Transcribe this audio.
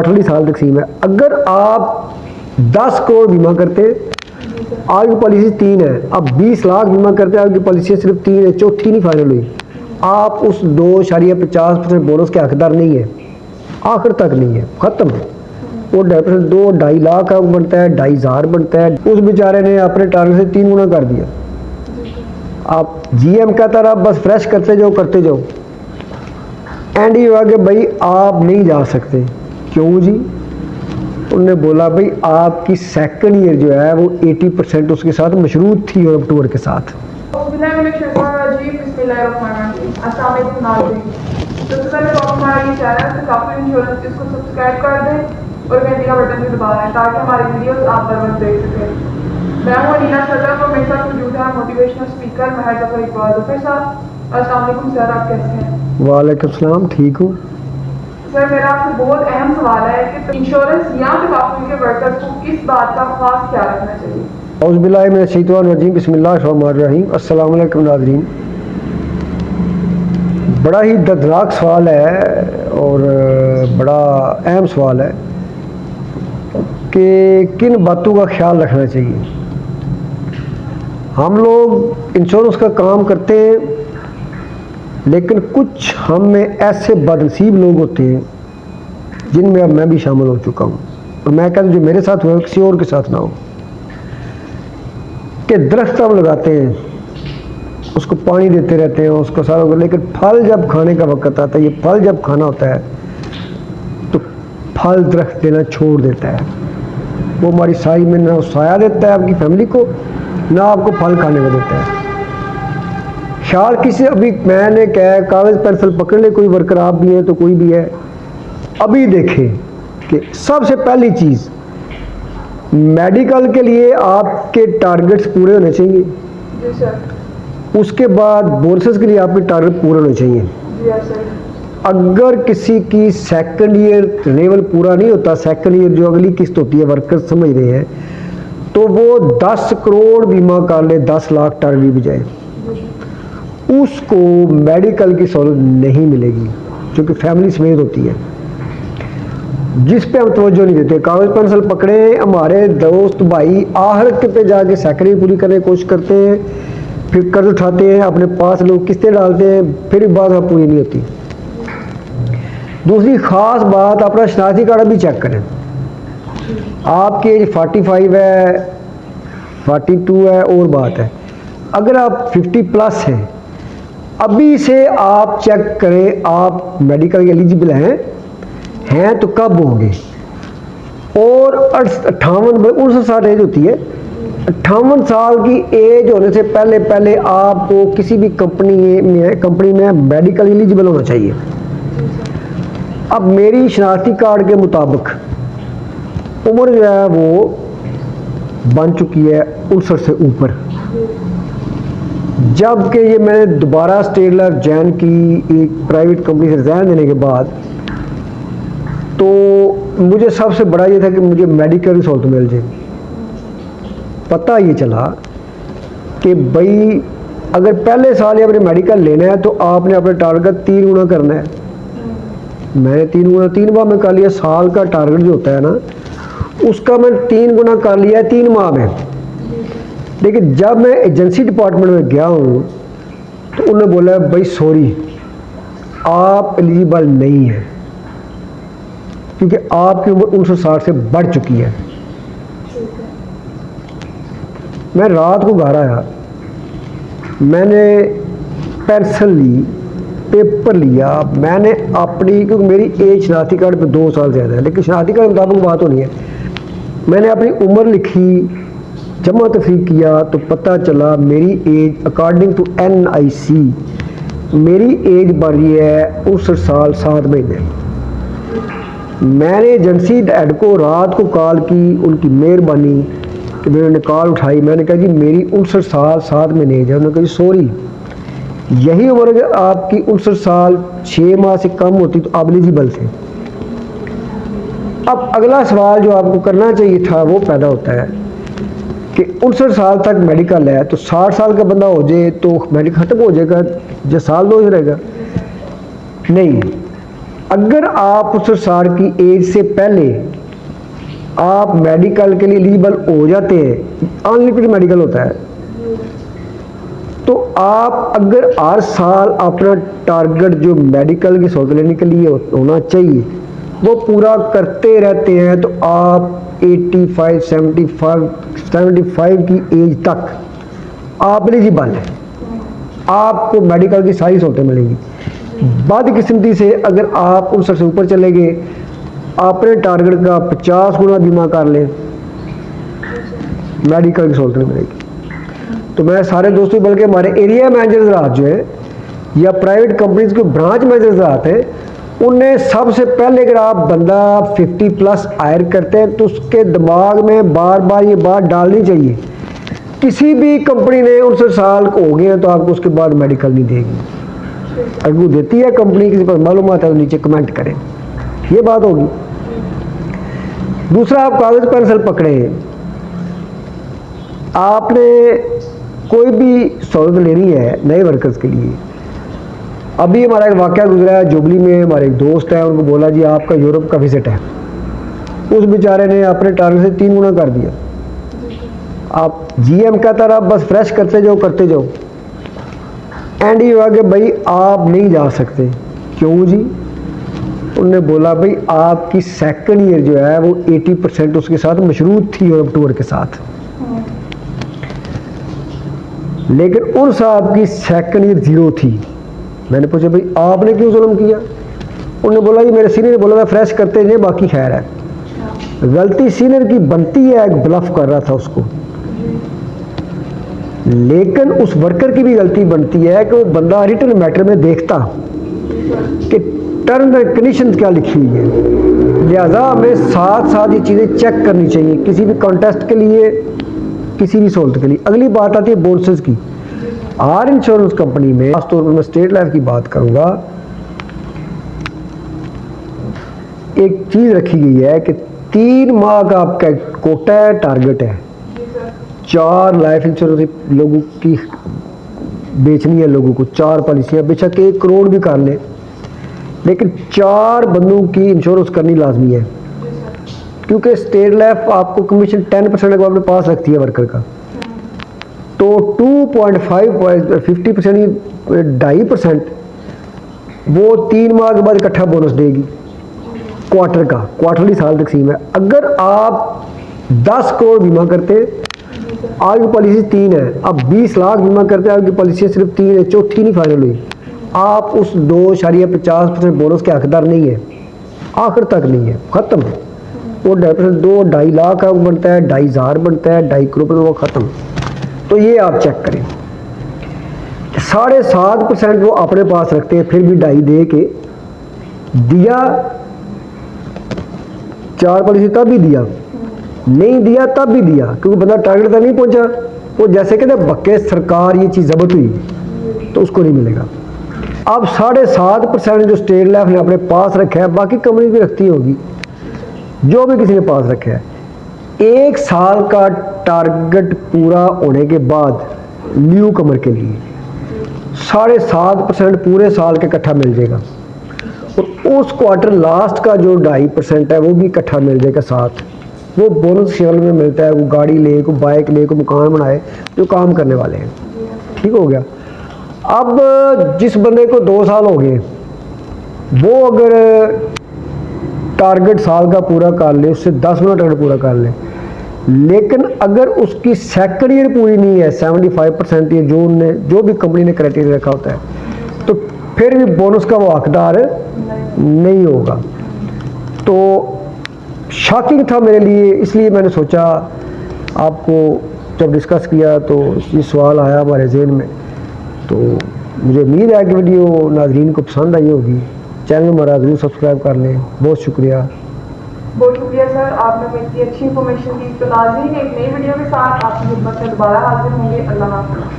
18 साल तकसीम है। अगर आप 10 करोड़ बीमा करते आपकी पॉलिसी 3 है, अब 20 लाख बीमा करते आपकी पॉलिसी सिर्फ 3 है, चौथी नहीं फाइनल हुई, आप उस 2.50% बोनस के हकदार नहीं है, आखिर तक नहीं है, ख़त्म। वो 2.5 लाख का बनता है, 2,500 बनता है, उस बेचारे ने अपने टारगेट से 3 गुना कर दिया। आप जीएम कहता रहा बस फ्रेश करते जाओ एंड ये हुआ कि भाई आप नहीं जा सकते। क्यों जी? उन्होंने बोला भाई आपकी सेकंड ईयर जो है वो 80% उसके साथ मशरूत थी और टूर के साथ। और घंटी का बटन भी दबा दें ताकि हमारी वीडियोस आप पर वक्त देख सकें। मैं हूं अनीना सदर और मेरे साथ मौजूद है मोटिवेशनल स्पीकर महर जफर इकबाल जफर साहब। अस्सलाम वालेकुम सर, आप कैसे हैं? वालेकुम सलाम, ठीक हूँ सर। मेरा आपसे बहुत अहम सवाल है कि इंश्योरेंस या तकाफुल के वर्कर्स को किस बात का खास ख्याल रखना चाहिए? औज़ुबिल्लाहि मिनश्शैतानिर्रजीम, बिस्मिल्लाहिर्रहमानिर्रहीम। अस्सलाम वालेकुम नाज़रीन। बड़ा ही दर्दनाक सवाल है और बड़ा अहम सवाल है कि किन बातों का ख्याल रखना चाहिए। हम लोग इंश्योरेंस का काम करते हैं, लेकिन कुछ हम में ऐसे बदनसीब लोग होते हैं जिनमें अब मैं भी शामिल हो चुका हूँ, और मैं कहता हूँ जो मेरे साथ हुआ किसी और के साथ ना हो, कि दरख्त हम लगाते हैं, उसको पानी देते रहते हैं, उसको सारा, लेकिन फल जब खाने का वक्त आता है, ये फल जब खाना होता है तो फल दरख्त देना छोड़ देता है। वो हमारी साई में ना साया देता है आपकी फैमिली को, ना आपको फल खाने को देता है। ख्याल किसी, अभी मैंने क्या है, कागज़ पेंसिल पकड़ ले, कोई वर्कर आप भी हैं तो कोई भी है, अभी देखें कि सबसे पहली चीज़ मेडिकल के लिए आपके टारगेट्स पूरे होने चाहिए। जी सर। उसके बाद बोनसेस के लिए आपके टारगेट पूरे होने चाहिए। जी सर। अगर किसी की सेकंड ईयर लेवल पूरा नहीं होता, सेकंड ईयर जो अगली किस्त होती है वर्कर्स समझ रहे हैं, तो वो 10 करोड़ बीमा कर ले, 10 लाख टारगेट भी जाए, उसको मेडिकल की सहूलत नहीं मिलेगी, जो कि फैमिली समेत होती है, जिस पे हम तवज्जो नहीं देते। कागज़ पेंसिल पकड़े, हमारे दोस्त भाई आखिर पे जाके सेकंड पूरी करने की कोशिश करते हैं, फिर कर्ज उठाते हैं, अपने पास लोग किस्तें डालते हैं, फिर बात पूरी नहीं होती। दूसरी ख़ास बात, अपना शनाख्ती कार्ड भी चेक करें। आपकी एज 45 है, 42 है और बात है, अगर आप 50+ हैं, अभी से आप चेक करें आप मेडिकल के एलिजिबल हैं तो कब होंगे। और 58 एज होती है, 58 साल की एज होने से पहले पहले आपको किसी भी कंपनी में मेडिकल एलिजिबल होना चाहिए। अब मेरी शनाख्ती कार्ड के मुताबिक उम्र जो है वो बन चुकी है 59 से ऊपर, जबकि ये मैंने दोबारा स्टेट लाइफ जैन की एक प्राइवेट कंपनी से रिजाइन देने के बाद, तो मुझे सबसे बड़ा ये था कि मुझे मेडिकल की सहूलत मिल जाए। पता ये चला कि भाई अगर पहले साल ही अपने मेडिकल लेना है तो आपने अपने टारगेट 3 गुना करना है। मैंने 3 बार में कर लिया, साल का टारगेट जो होता है ना उसका मैं 3 गुना कर लिया 3 माह में। लेकिन जब मैं एजेंसी डिपार्टमेंट में गया हूँ तो उन्होंने बोला भाई सॉरी, आप एलिजिबल नहीं हैं, क्योंकि आपकी उम्र 59 से बढ़ चुकी है। मैं रात को घर आया, मैंने पेंसिल ली, पेपर लिया, मैंने अपनी, क्योंकि मेरी एज शनाख्ती कार्ड पे 2 साल ज़्यादा है, लेकिन शनाख्ती कार्ड के मुताबिक बात होनी है, मैंने अपनी उम्र लिखी, जमा तफरीक किया, तो पता चला मेरी एज अकॉर्डिंग टू NIC मेरी एज बढ़ रही है 59 साल 7 महीने। मैंने एजेंसी हेड को रात को कॉल की, उनकी मेहरबानी कि मैंने कॉल उठाई, मैंने कहा जी मेरी 59 साल 7 महीने एज है। उन्होंने कहा जी सॉरी, यही उम्र अगर आपकी 59 साल 6 माह से कम होती तो आप एलिजिबल थे। अब अगला सवाल जो आपको करना चाहिए था वो पैदा होता है कि 59 साल तक मेडिकल है, तो 60 साल का बंदा हो जाए तो मेडिकल खत्म हो जाएगा, जो साल 2 ही रहेगा। नहीं, अगर आप उस 60 की एज से पहले आप मेडिकल के लिए एलिजिबल हो जाते हैं, अनलिमिटेड मेडिकल होता है, तो आप अगर हर साल अपना टारगेट जो मेडिकल की सहूलत लेने के लिए होना चाहिए वो पूरा करते रहते हैं, तो आप 85, 75 की एज तक आप एलिजिबल हैं, आपको मेडिकल की सारी सहूलतें मिलेंगी। बदकिस्मती से अगर आप 59 से ऊपर चले गए, अपने टारगेट का 50 गुना बीमा कर लें, मेडिकल की सहूलत नहीं मिलेगी। तो मैं सारे दोस्तों, बल्कि हमारे एरिया मैनेजर आज जो है या प्राइवेट कंपनीज के ब्रांच मैनेजर आते हैं, उन्हें सबसे पहले अगर आप बंदा 50 प्लस हायर करते हैं तो उसके दिमाग में बार बार ये बात डालनी चाहिए, किसी भी कंपनी ने 59 साल हो गए हैं तो आपको उसके बाद मेडिकल नहीं देगी। अगर वो देती है कंपनी, किसी पर मालूम आता है तो नीचे कमेंट करें, ये बात होगी। दूसरा, आप कागज पेंसिल पकड़े, आपने कोई भी सहूलत लेनी है नए वर्कर्स के लिए। अभी हमारा एक वाक़या गुजरा है जुबली में, हमारे एक दोस्त है, उनको बोला जी आपका यूरोप का विजिट है, उस बेचारे ने अपने टारगेट से 3 गुना कर दिया। आप जीएम कहता रहा बस फ्रेश करते जाओ, एंड ये हुआ कि भाई आप नहीं जा सकते। क्यों जी? उन्होंने बोला भाई आपकी सेकंड ईयर जो है वो 80% उसके साथ मशरूत थी यूरोप टूर के साथ, लेकिन उन साहब की सेकंड ईयर 0 थी। मैंने पूछा भाई आपने क्यों जुल्म किया? उन्होंने बोला जी मेरे सीनियर ने बोला था फ्रेश करते जाए, बाकी खैर है। गलती सीनियर की बनती है, एक ब्लफ कर रहा था उसको, लेकिन उस वर्कर की भी गलती बनती है कि वो बंदा रिटर्न मैटर में देखता कि टर्म एंड कंडीशन क्या लिखी हुई है। लिहाजा हमें साथ साथ ये चीज़ें चेक करनी चाहिए किसी भी कॉन्टेस्ट के लिए, किसी भी सहूलत के लिए। अगली बात आती है बोनसेस की। हर इंश्योरेंस कंपनी में, खासतौर पर मैं स्टेट लाइफ की बात करूंगा, एक चीज़ रखी गई है कि 3 माह का आपका कोटा है, टारगेट है। 4 लाइफ इंश्योरेंस लोगों की बेचनी है, लोगों को 4 पॉलिसियाँ, बेशक 1 करोड़ भी कर ले, लेकिन 4 बंदों की इंश्योरेंस करनी लाजमी है, क्योंकि स्टेट लाइफ आपको कमीशन 10% को अपने पास रखती है वर्कर का, तो 2.5% 2.5% वो 3 माह के बाद इकट्ठा बोनस देगी क्वार्टर का, क्वार्टरली साल तकसीम है। अगर आप 10 करोड़ बीमा करते हैं, आपकी पॉलिसी 3 है, अब 20 लाख बीमा करते हैं, आपकी पॉलिसी सिर्फ 3 है, चौथी नहीं फाइनल हुई, आप उस 2.50% बोनस के हकदार नहीं है, आखिर तक नहीं है, ख़त्म। वो 2.5 लाख का बनता है, 2.5 बनता है, 2.5 करोड़ वो ख़त्म। तो ये आप चेक करें, 7.5% वो अपने पास रखते हैं, फिर भी 2.5 दे के दिया, 4 पॉलिसी तब भी दिया, नहीं दिया तब भी दिया, क्योंकि बंदा टारगेट तक नहीं पहुंचा, वो जैसे कहते बक्के सरकार ये चीज़ जब्त हुई तो उसको नहीं मिलेगा। अब 7.5% जो स्टेट लाइफ ने अपने पास रखा है, बाकी कंपनी भी रखती होगी, जो भी किसी ने पास रखा है, 1 साल का टारगेट पूरा होने के बाद न्यू कमर के लिए 7.5% पूरे साल के इकट्ठा मिल जाएगा, और उस क्वार्टर लास्ट का जो 2.5% है वो भी इकट्ठा मिल जाएगा साथ। वो बोनस शेयर में मिलता है, वो गाड़ी ले, को बाइक ले, को मकान बनाए, जो काम करने वाले हैं। ठीक हो गया। अब जिस बंदे को 2 साल हो गए, वो अगर टारगेट साल का पूरा कर ले, उससे 10 गुना टारगेट पूरा कर ले, लेकिन अगर उसकी सेकंड ईयर पूरी नहीं है, 75% ये जो भी कंपनी ने क्राइटेरिया रखा होता है, तो फिर भी बोनस का वो हकदार नहीं होगा। तो शॉकिंग था मेरे लिए, इसलिए मैंने सोचा आपको जब डिस्कस किया तो ये सवाल आया हमारे जहन में, तो मुझे उम्मीद है कि वीडियो नाज़रीन को पसंद आई होगी। चैनल हमारा ज़रूर सब्सक्राइब कर लें। बहुत शुक्रिया। बहुत शुक्रिया सर, आपने हमें इतनी अच्छी इन्फॉर्मेशन दी। तो नाज़रीन, एक नई वीडियो के साथ आपकी खिदमत में दोबारा हाजिर होंगे। अल्लाह हाफ़िज़।